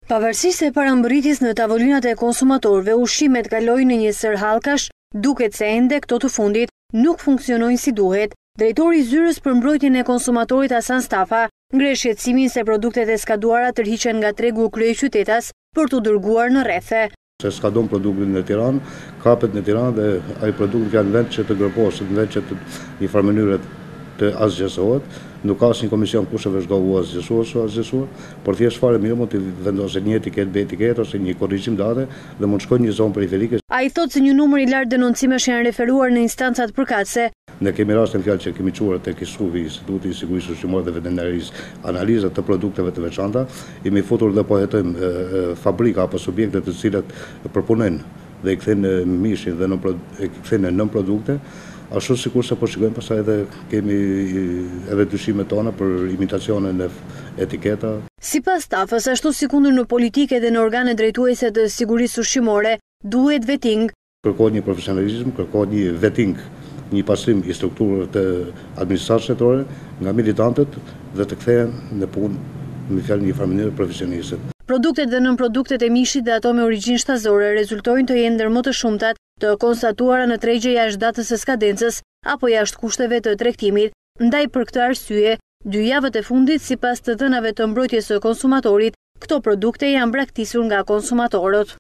Pavarësisht se parambëritjes në tavolinat e konsumatorëve, ushqimet kalojnë në një sër hallkash, duket se ende këto të fundit nuk funksionojnë si duhet. Drejtori i Zyrës për mbrojtjen e konsumatorit Hasan Stafa ngre shqetësimin se produktet e skaduara tërhiqen nga tregu kryeqytetas për t'u dërguar në rrethe. Se skadon produktin në Tiranë, kapet në Tiranë dhe ai produkti janë në vend që të gërposet, në vend që të një farë mënyre të asgjësohet. Nuk ka asnjë komision kusheve çdo u asgjësuar, por thjesht fare mirë mund të vendoset një etiketë be etiketë ose një korrigjim date dhe mund të shkojnë në një zonë periferike. Ai thotë se një numër i lartë denoncimesh janë referuar në instancat përkatëse. Ne kemi rastin fjalë që kemi çuar tek ISUV, Instituti i Sigurisë Ushqimore dhe Veterinarisë, analiza të produkteve të veçanta, jemi futur dhe po hetojmë fabrika apo subjekte të cilat përpunojnë dhe i kthejnë mishin dhe i kthejnë në produkte. Ashtu sikurse po shikojmë pastaj edhe kemi edhe dyshimet tona për imitacionin e etiketa. Sipas Stafës, ashtu si kundër në politike dhe në organe drejtuese të sigurisë ushqimore, duhet vetting. Kërkohet një profesionalizëm, kërkohet një vetting, një pastrim i strukturave të administratës shtetërore nga militantët dhe të kthehen në punë me fjalë një farë mënyrë profesioniste. Produktet dhe nënproduktet e mishit dhe ato me origjinë shtazore rezultojnë të jenë ndër më të shumtat të konstatuara në tregje jashtë datës së skadencës apo jashtë kushteve të tregtimit. Ndaj për këtë arsye, 2 javët e fundit sipas të dhënave të mbrojtjes së konsumatorit, këto produkte janë braktisur nga konsumatorët.